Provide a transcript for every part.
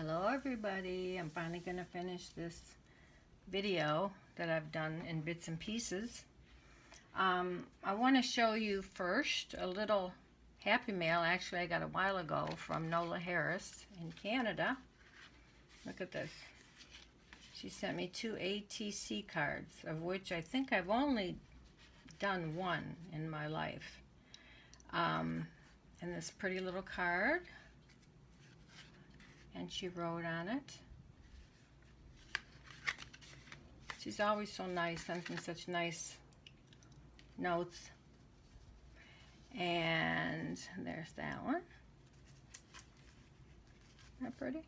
Hello everybody, I'm finally going to finish this video that I've done in bits and pieces. I want to show you first a little happy mail actually I got a while ago from Nola Harris in Canada. Look at this. She sent me 2 ATC cards, of which I think I've only done one in my life. And this pretty little card. And she wrote on it. She's always so nice, sends me such nice notes. And there's that one. Isn't that pretty?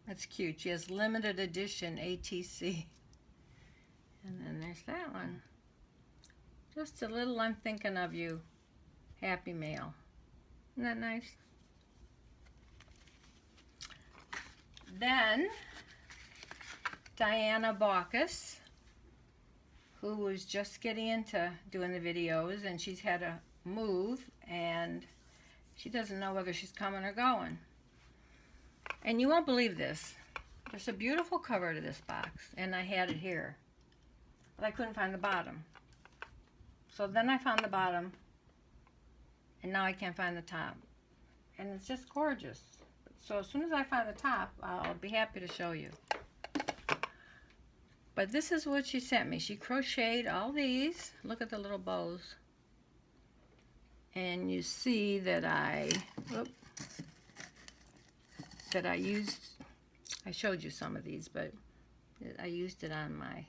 That's cute. She has limited edition ATC. And then there's that one. Just a little I'm thinking of you happy mail. Isn't that nice? Then Diana Baucus, who was just getting into doing the videos, and she's had to move and she doesn't know whether she's coming or going. And you won't believe this. There's a beautiful cover to this box, and I had it here, but I couldn't find the bottom. So then I found the bottom, and now I can't find the top. And it's just gorgeous. So as soon as I find the top, I'll be happy to show you. But this is what she sent me. She crocheted all these. Look at the little bows. And you see that I showed you some of these, but I used it on my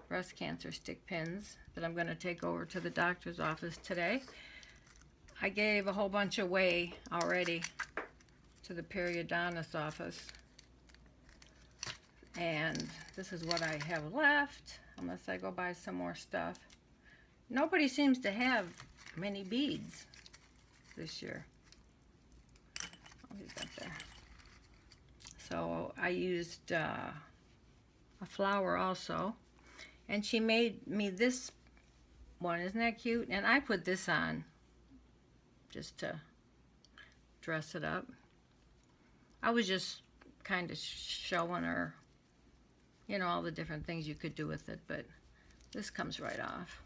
breast cancer stick pins that I'm going to take over to the doctor's office today. I gave a whole bunch away already to the periodontist office, and this is what I have left unless I go buy some more stuff. Nobody seems to have many beads this year. Oh, he's got there. So I used a flower also, and she made me this one. Isn't that cute? And I put this on just to dress it up. I was just kind of showing her, you know, all the different things you could do with it, but this comes right off.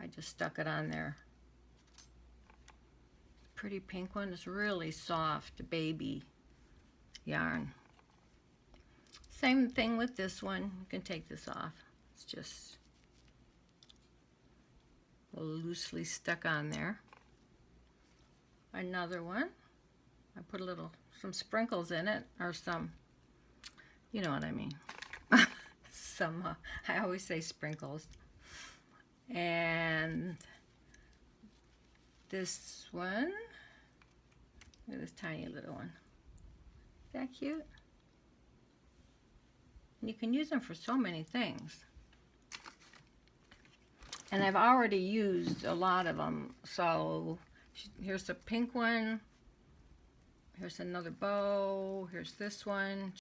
I just stuck it on there. Pretty pink one. It's really soft baby yarn. Same thing with this one. You can take this off. It's just loosely stuck on there. Another one. I put some sprinkles in it, or some, you know what I mean. I always say sprinkles. And this one, look at this tiny little one. Is that cute? And you can use them for so many things. And I've already used a lot of them. So here's a pink one. Here's another bow. Here's this one.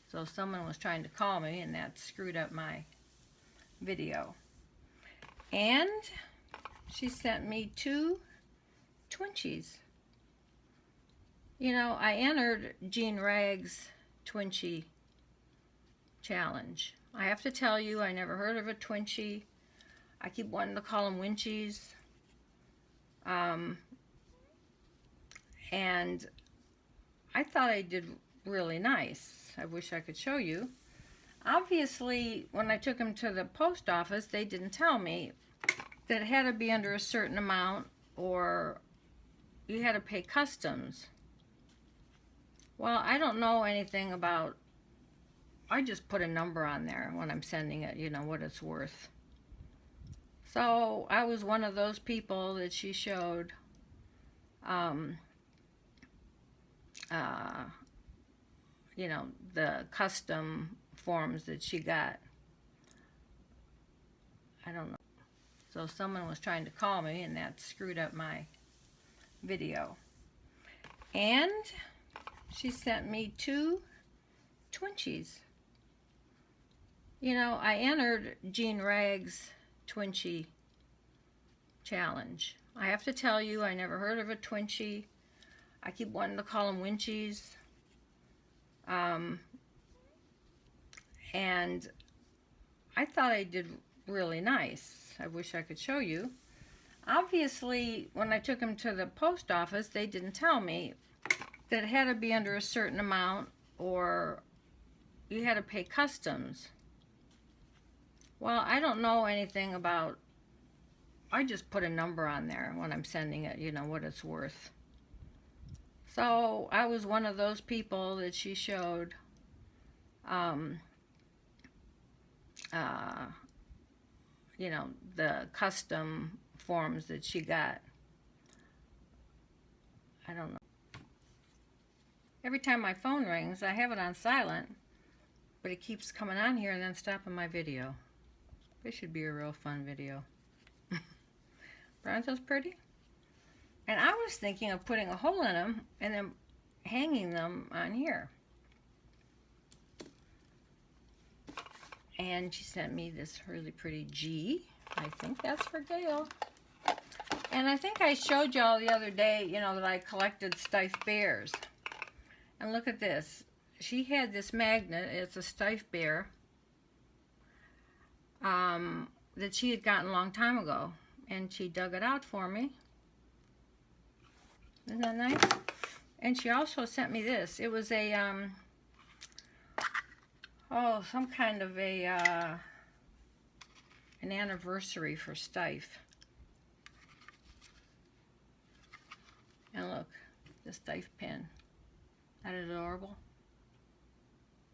So someone was trying to call me, and that screwed up my video. And she sent me 2 Twinchies. You know, I entered Jean Ragg's Twinchie challenge. I have to tell you, I never heard of a Twinchie. I keep wanting to call them Winchies. And I thought I did really nice. I wish I could show you. Obviously, when I took them to the post office, they didn't tell me that it had to be under a certain amount or you had to pay customs. Well, I don't know anything about, I just put a number on there when I'm sending it, you know, what it's worth. So I was one of those people that she showed you know, the custom forms that she got. I don't know. So someone was trying to call me, and that screwed up my video. And she sent me 2 Twinchies. You know, I entered Jean Ragg's Twinchie challenge. I have to tell you, I never heard of a Twinchie. I keep wanting to call them Twinchies. And I thought I did really nice. I wish I could show you. Obviously, when I took them to the post office, they didn't tell me that it had to be under a certain amount or you had to pay customs. Well, I don't know anything about, I just put a number on there when I'm sending it, you know, what it's worth. So I was one of those people that she showed you know, the custom forms that she got. I don't know. Every time my phone rings, I have it on silent, but it keeps coming on here and then stopping my video. This should be a real fun video. Aren't those pretty? And I was thinking of putting a hole in them and then hanging them on here. And she sent me this really pretty G. I think that's for Gail. And I think I showed y'all the other day, you know, that I collected stuffed bears. And look at this. She had this magnet. It's a stuffed bear that she had gotten a long time ago. And she dug it out for me. Isn't that nice? And she also sent me this. It was a, some kind of a, an anniversary for Stife. And look, the Stife pin. Isn't that adorable?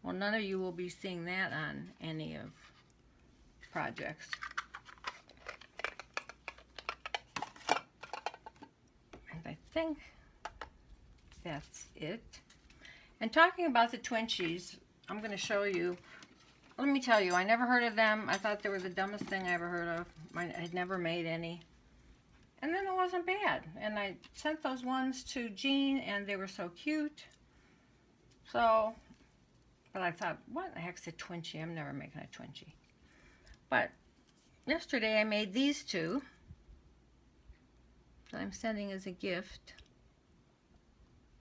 Well, none of you will be seeing that on any of projects. And I think that's it. And talking about the Twinchies, I'm going to show you. Let me tell you, I never heard of them. I thought they were the dumbest thing I ever heard of. I had never made any. And then it wasn't bad. And I sent those ones to Jean, and they were so cute. So, but I thought, what the heck's a Twinchie? I'm never making a Twinchie. But yesterday I made these two that I'm sending as a gift.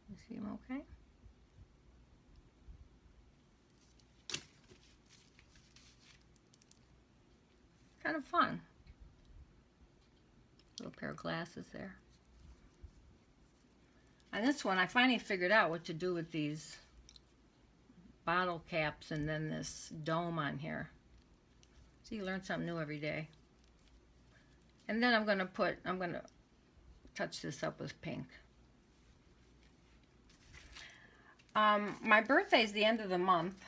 You see them okay? Kind of fun. Little pair of glasses there. And this one, I finally figured out what to do with these bottle caps and then this dome on here. So you learn something new every day. And then I'm going to touch this up with pink. My birthday's the end of the month.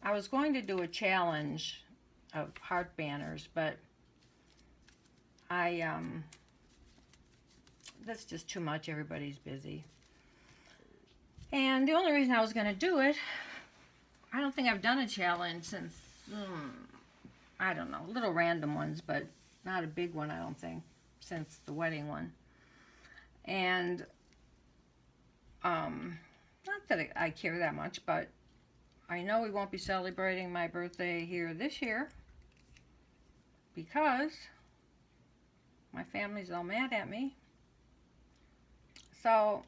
I was going to do a challenge of heart banners, but that's just too much. Everybody's busy. And the only reason I was going to do it, I don't think I've done a challenge since, I don't know, little random ones, but not a big one, I don't think, since the wedding one. And not that I care that much, but I know we won't be celebrating my birthday here this year because my family's all mad at me. So,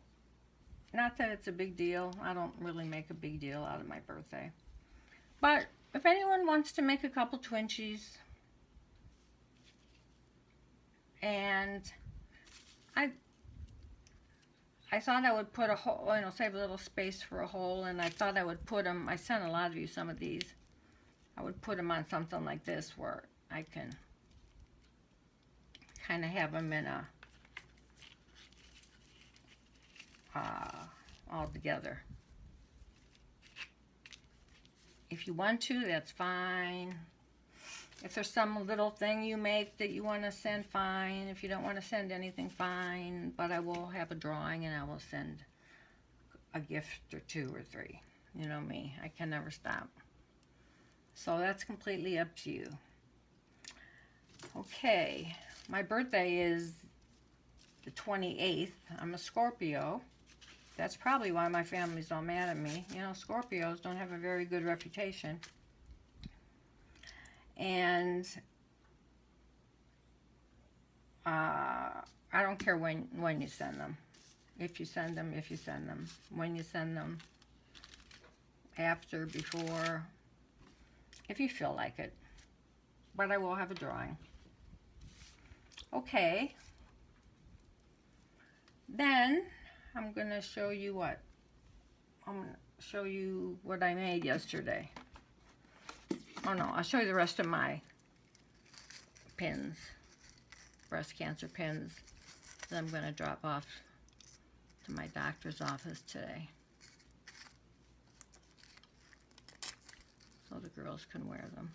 not that it's a big deal. I don't really make a big deal out of my birthday. But if anyone wants to make a couple Twinchies, and I thought I would put a hole, you know, save a little space for a hole, and I thought I would put them, I sent a lot of you some of these, I would put them on something like this where I can kind of have them in a, all together. If you want to, that's fine. If there's some little thing you make that you want to send, fine. If you don't want to send anything, fine. But I will have a drawing and I will send a gift or 2 or 3. You know me, I can never stop. So that's completely up to you. Okay, my birthday is the 28th. I'm a Scorpio. That's probably why my family's all mad at me. You know, Scorpios don't have a very good reputation. And I don't care when you send them. If you send them, when you send them, after, before, if you feel like it. But I will have a drawing. Okay. Then I'm going to show you what. I'm going to show you what I made yesterday. Oh no, I'll show you the rest of my pins. Breast cancer pins that I'm going to drop off to my doctor's office today, so the girls can wear them.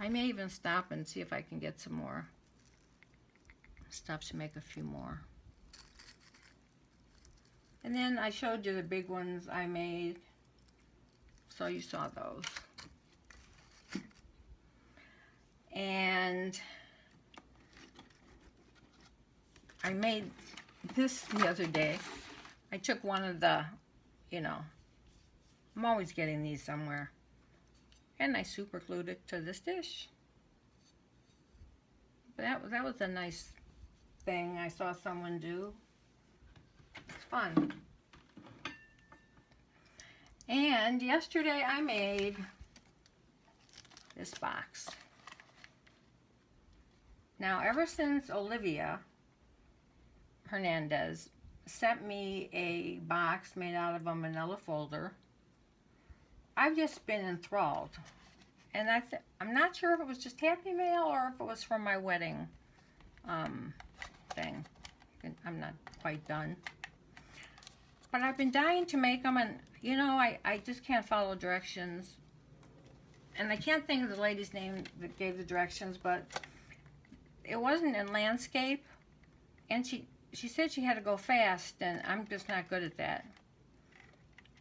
I may even stop and see if I can get some more stuff to make a few more. And then I showed you the big ones I made, so you saw those. And I made this the other day. I took one of the, I'm always getting these somewhere, and I super glued it to this dish. That was a nice thing I saw someone do. It's fun. And yesterday I made this box. Now, ever since Olivia Hernandez sent me a box made out of a manila folder, I've just been enthralled. And I'm not sure if it was just Happy Mail or if it was from my wedding thing. I'm not quite done. But I've been dying to make them, and I just can't follow directions. And I can't think of the lady's name that gave the directions, but it wasn't in landscape. And she said she had to go fast, and I'm just not good at that.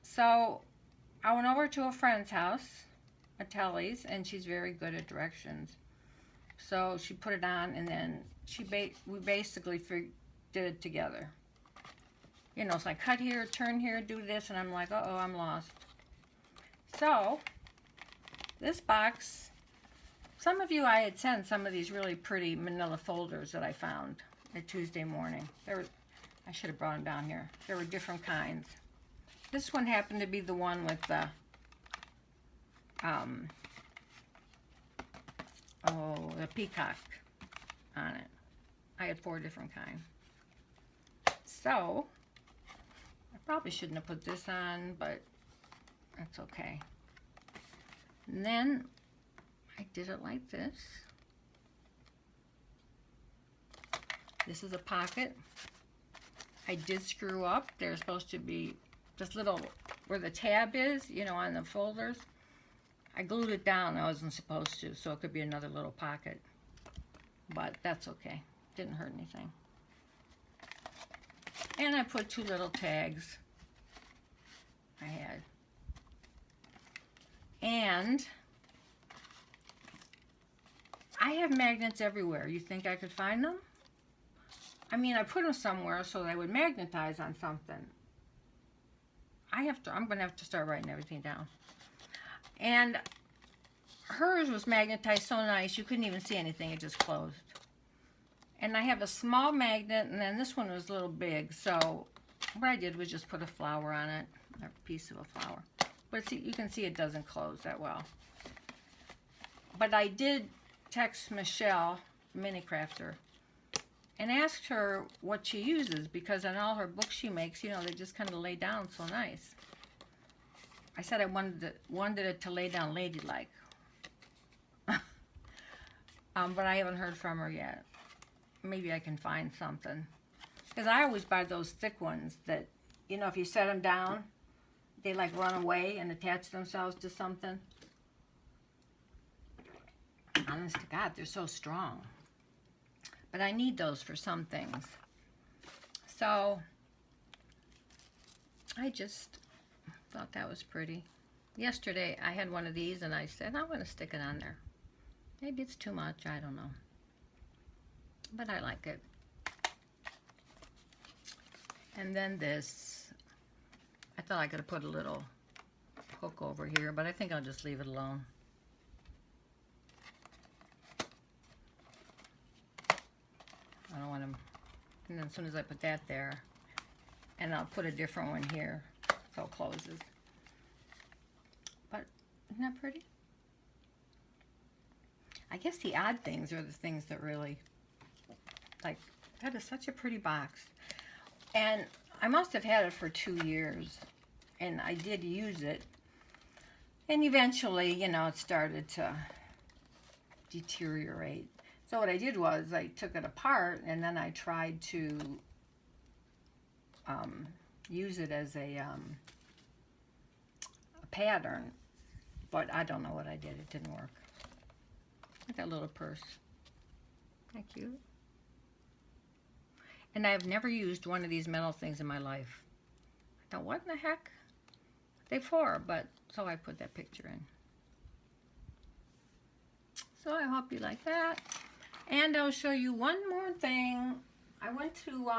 So I went over to a friend's house, a Telly's, and she's very good at directions. So she put it on, and then we basically did it together. It's like cut here, turn here, do this, and I'm like, uh-oh, I'm lost. So this box, some of you, I had sent some of these really pretty manila folders that I found at Tuesday morning. I should have brought them down here. There were different kinds. This one happened to be the one with the the peacock on it. I had 4 different kinds. So I probably shouldn't have put this on, but that's okay. And then I did it like this. This is a pocket. I did screw up. There's supposed to be this little, where the tab is, on the folders. I glued it down. I wasn't supposed to, so it could be another little pocket. But that's okay. Didn't hurt anything. And I put 2 little tags I had. And I have magnets everywhere. You think I could find them? I mean, I put them somewhere so they would magnetize on something. I'm going to have to start writing everything down. And hers was magnetized so nice, you couldn't even see anything. It just closed. And I have a small magnet, and then this one was a little big. So what I did was just put a flower on it, a piece of a flower. But see, you can see it doesn't close that well. But I did text Michelle, Mini Crafter, and asked her what she uses, because on all her books she makes, they just kind of lay down so nice. I said I wanted it to lay down ladylike. But I haven't heard from her yet. Maybe I can find something. Because I always buy those thick ones that, if you set them down, they like run away and attach themselves to something. Honest to God, they're so strong. But I need those for some things. So I just thought that was pretty. Yesterday I had one of these and I said, I'm going to stick it on there. Maybe it's too much, I don't know. But I like it. And then this, I thought I could have put a little hook over here, but I think I'll just leave it alone. I don't want them. And then as soon as I put that there, and I'll put a different one here so it closes. But isn't that pretty? I guess the odd things are the things that really, like, that is such a pretty box. And I must have had it for 2 years, and I did use it. And eventually, you know, it started to deteriorate. So what I did was I took it apart, and then I tried to use it as a pattern. But I don't know what I did. It didn't work. Look at that little purse. Isn't that cute? And I've never used one of these metal things in my life. I thought, what in the heck are they for? But so I put that picture in. So I hope you like that. And I'll show you one more thing. I went to,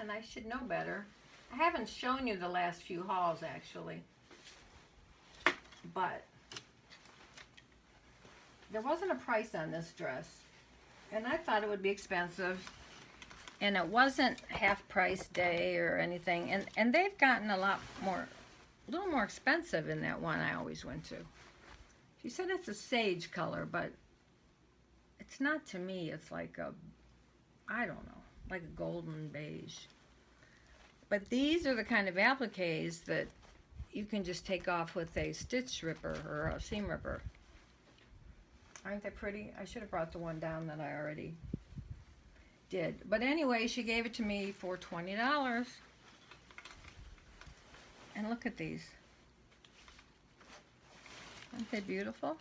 and I should know better. I haven't shown you the last few hauls actually. But there wasn't a price on this dress. And I thought it would be expensive. And it wasn't half price day or anything. And they've gotten a little more expensive in that one I always went to. She said it's a sage color, but it's not to me. It's like a, I don't know, like a golden beige. But these are the kind of appliques that you can just take off with a stitch ripper or a seam ripper. Aren't they pretty? I should have brought the one down that I already did. But anyway, she gave it to me for $20. And look at these. Aren't they beautiful?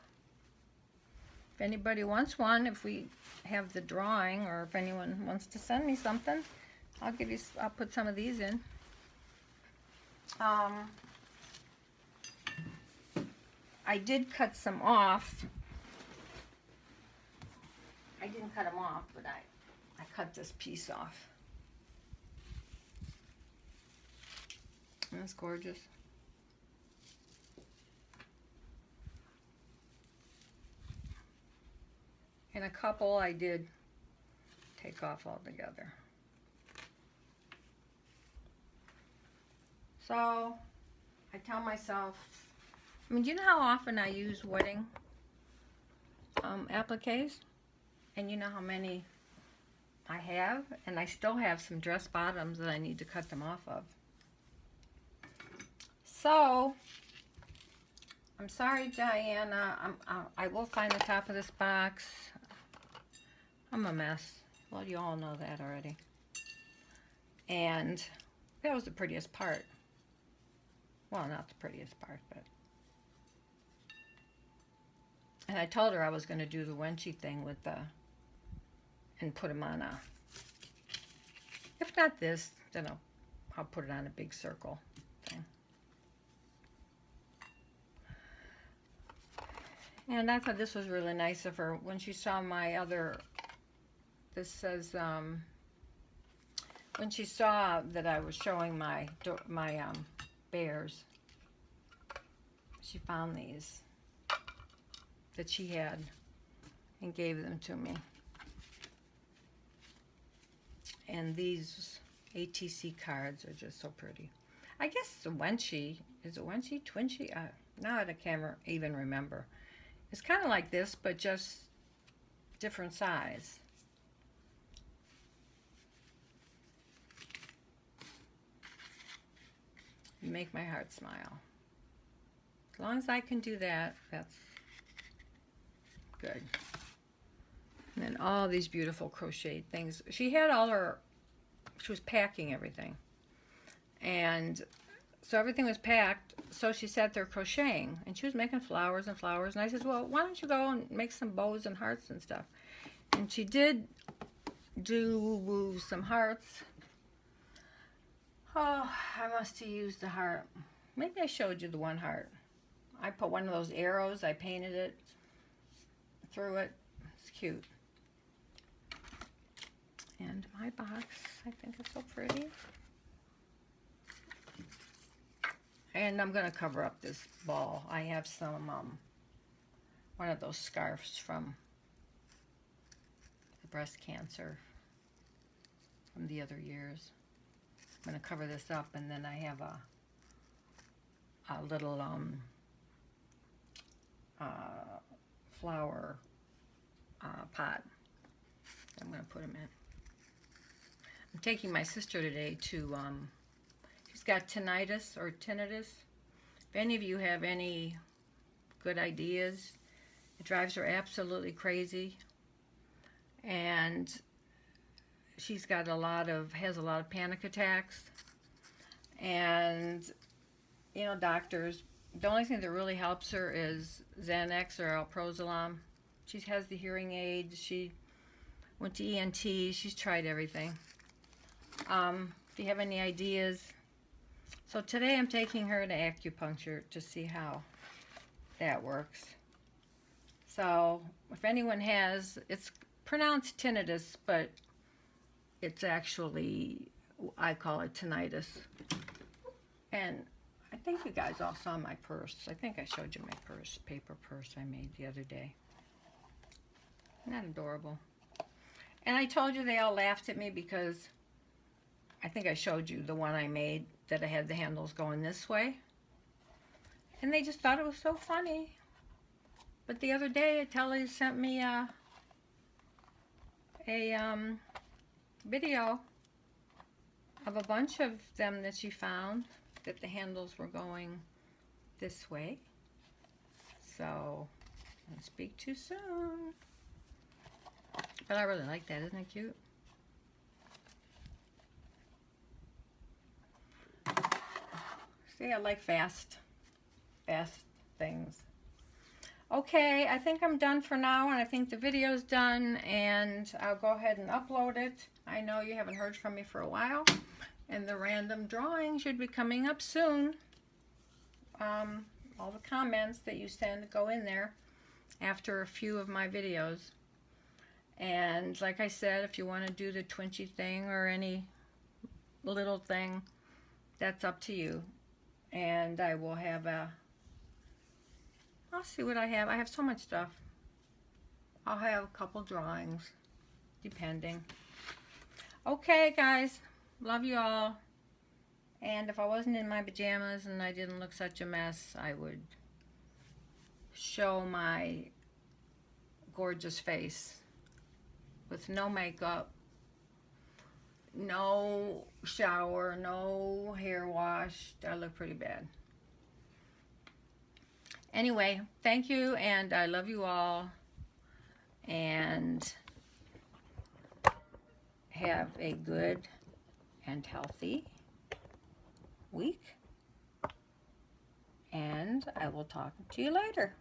If anybody wants one, if we have the drawing, or if anyone wants to send me something, I'll put some of these in. I did cut some off. I didn't cut them off, but I cut this piece off. Isn't this gorgeous? And a couple I did take off altogether. So I tell myself, I mean, do you know how often I use wedding appliques? And you know how many I have? And I still have some dress bottoms that I need to cut them off of. So, I'm sorry, Diana. I will find the top of this box. I'm a mess. Well, you all know that already. And that was the prettiest part. Well, not the prettiest part, but... And I told her I was going to do the Twinchies thing with the... and put them on a... If not this, then I'll put it on a big circle thing. And I thought this was really nice of her. When she saw my other... This says... when she saw that I was showing my bears, she found these that she had and gave them to me. And these ATC cards are just so pretty. I guess the Twinchies, is it Twinchies? Now I can't even remember. It's kind of like this, but just different size. You make my heart smile. As long as I can do that, that's good. And then all these beautiful crocheted things. She had she was packing everything. And so everything was packed, so she sat there crocheting. And she was making flowers and flowers. And I said, well, why don't you go and make some bows and hearts and stuff? And she did do some hearts. Oh, I must have used the heart. Maybe I showed you the one heart. I put one of those arrows, I painted it through it. It's cute. And my box, I think it's so pretty. And I'm going to cover up this ball. I have some, one of those scarves from the breast cancer from the other years. I'm going to cover this up, and then I have a little flower pot I'm going to put them in. I'm taking my sister today to, she's got tinnitus or tinnitus. If any of you have any good ideas, it drives her absolutely crazy. And she's got has a lot of panic attacks. And, you know, doctors, the only thing that really helps her is Xanax or alprazolam. She has the hearing aids. She went to ENT. She's tried everything. If you have any ideas. So today I'm taking her to acupuncture to see how that works. So if anyone has, it's pronounced tinnitus, but it's actually, I call it tinnitus. And I think you guys all saw my purse. I think I showed you my purse, paper purse I made the other day. Isn't that adorable? And I told you they all laughed at me because I think I showed you the one I made that I had the handles going this way. And they just thought it was so funny. But the other day, Telly sent me a video of a bunch of them that she found that the handles were going this way. So, I don't speak too soon. But I really like that. Isn't it cute? See, I like fast things. Okay, I think I'm done for now, and I think the video's done, and I'll go ahead and upload it. I know you haven't heard from me for a while, and the random drawing should be coming up soon. All the comments that you send go in there after a few of my videos. And like I said, if you want to do the Twinchie thing or any little thing, that's up to you. And I will have I'll see what I have. I have so much stuff. I'll have a couple drawings, depending. Okay, guys. Love you all. And if I wasn't in my pajamas and I didn't look such a mess, I would show my gorgeous face with no makeup, no shower, no hair wash. I look pretty bad. Anyway, thank you, and I love you all, and have a good and healthy week, and I will talk to you later.